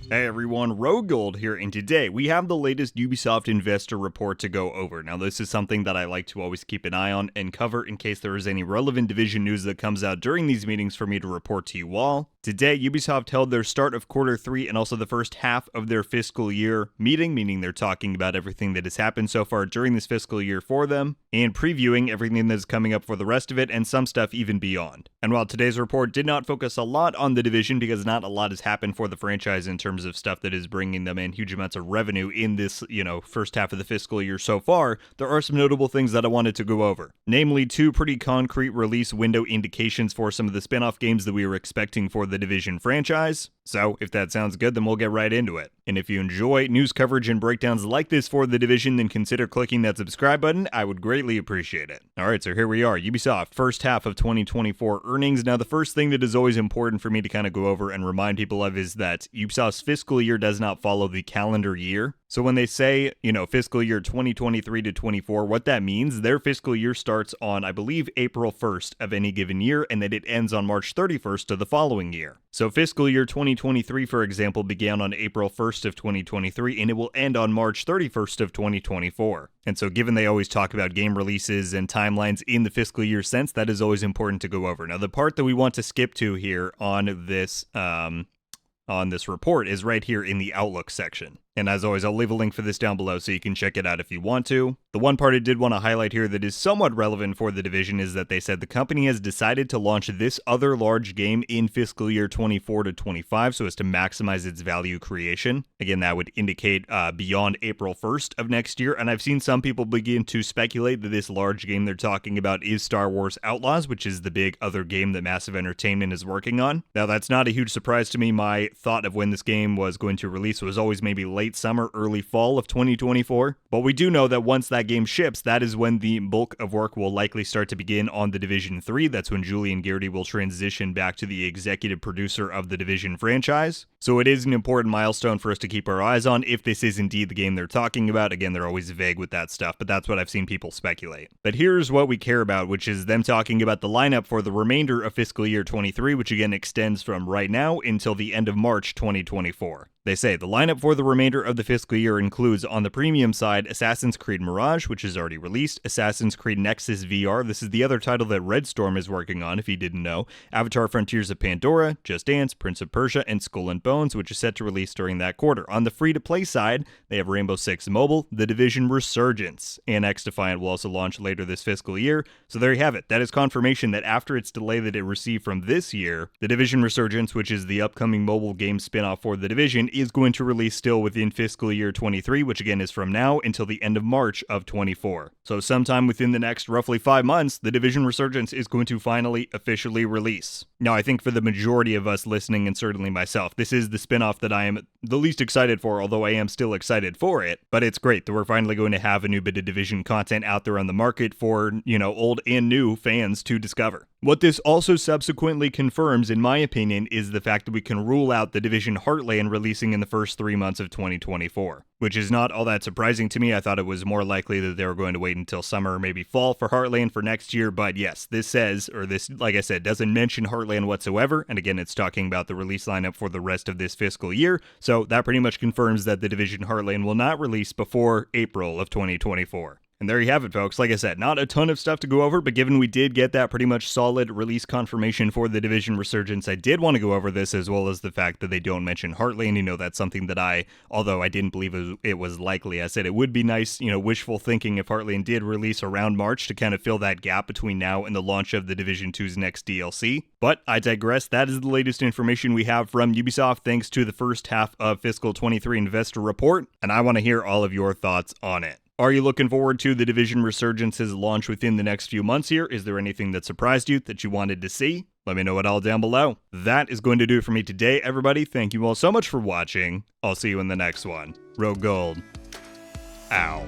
Hey everyone, RogueGold here, and today we have the latest Ubisoft investor report to go over. Now this is something that I like to always keep an eye on and cover in case there is any relevant division news that comes out during these meetings for me to report to you all. Today, Ubisoft held their start of quarter 3 and also the first half of their fiscal year meeting, meaning they're talking about everything that has happened so far during this fiscal year for them, and previewing everything that is coming up for the rest of it and some stuff even beyond. And while today's report did not focus a lot on the division because not a lot has happened for the franchise in terms of stuff that is bringing them in huge amounts of revenue in this, first half of the fiscal year so far, there are some notable things that I wanted to go over. Namely, two pretty concrete release window indications for some of the spin-off games that we were expecting for the Division franchise. So, if that sounds good, then we'll get right into it. And if you enjoy news coverage and breakdowns like this for the Division, then consider clicking that subscribe button. I would greatly appreciate it. Alright, so here we are, Ubisoft, first half of 2024 earnings. Now, the first thing that is always important for me to kind of go over and remind people of is that Ubisoft's fiscal year does not follow the calendar year. So when they say, fiscal year 2023 to 24, what that means, their fiscal year starts on, I believe, April 1st of any given year, and then it ends on March 31st of the following year. So fiscal year 2023, for example, began on April 1st of 2023, and it will end on March 31st of 2024. And so given they always talk about game releases and timelines in the fiscal year sense, that is always important to go over. Now, the part that we want to skip to here on this report is right here in the Outlook section. And as always, I'll leave a link for this down below so you can check it out if you want to. The one part I did want to highlight here that is somewhat relevant for the division is that they said the company has decided to launch this other large game in fiscal year 24 to 25 so as to maximize its value creation. Again, that would indicate beyond April 1st of next year. And I've seen some people begin to speculate that this large game they're talking about is Star Wars Outlaws, which is the big other game that Massive Entertainment is working on. Now, that's not a huge surprise to me. My thought of when this game was going to release was always maybe late summer, early fall of 2024. But we do know that once that game ships, that is when the bulk of work will likely start to begin on the Division 3. That's when Julian Garrity will transition back to the executive producer of the Division franchise. So it is an important milestone for us to keep our eyes on if this is indeed the game they're talking about. Again, they're always vague with that stuff, but that's what I've seen people speculate. But here's what we care about, which is them talking about the lineup for the remainder of fiscal year 23, which again extends from right now until the end of March 2024. They say the lineup for the remainder of the fiscal year includes, on the premium side, Assassin's Creed Mirage, which is already released, Assassin's Creed Nexus VR, this is the other title that Red Storm is working on, if you didn't know, Avatar Frontiers of Pandora, Just Dance, Prince of Persia, and Skull and Bones, which is set to release during that quarter. On the free-to-play side, they have Rainbow Six Mobile, The Division Resurgence, and X-Defiant will also launch later this fiscal year. So there you have it. That is confirmation that after its delay that it received from this year, The Division Resurgence, which is the upcoming mobile game spin-off for The Division, is going to release still within fiscal year 23, which again is from now until the end of March of 24. So sometime within the next roughly 5 months, The Division Resurgence is going to finally officially release. Now, I think for the majority of us listening, and certainly myself, this is the spin-off that I am the least excited for, although I am still excited for it. But it's great that we're finally going to have a new bit of Division content out there on the market for, old and new fans to discover. What this also subsequently confirms, in my opinion, is the fact that we can rule out the Division Heartland releasing in the first 3 months of 2024, which is not all that surprising to me. I thought it was more likely that they were going to wait until summer or maybe fall for Heartland for next year, but yes, this, like I said, doesn't mention Heartland whatsoever, and again, it's talking about the release lineup for the rest of this fiscal year, so that pretty much confirms that the Division Heartland will not release before April of 2024. And there you have it, folks. Like I said, not a ton of stuff to go over, but given we did get that pretty much solid release confirmation for the Division Resurgence, I did want to go over this, as well as the fact that they don't mention Heartland. That's something that although I didn't believe it was likely, I said it would be nice, wishful thinking if Heartland did release around March to kind of fill that gap between now and the launch of the Division 2's next DLC. But I digress. That is the latest information we have from Ubisoft thanks to the first half of fiscal 23 investor report, and I want to hear all of your thoughts on it. Are you looking forward to the Division Resurgence's launch within the next few months here? Is there anything that surprised you that you wanted to see? Let me know it all down below. That is going to do it for me today, everybody. Thank you all so much for watching. I'll see you in the next one. RogueGold. Ow.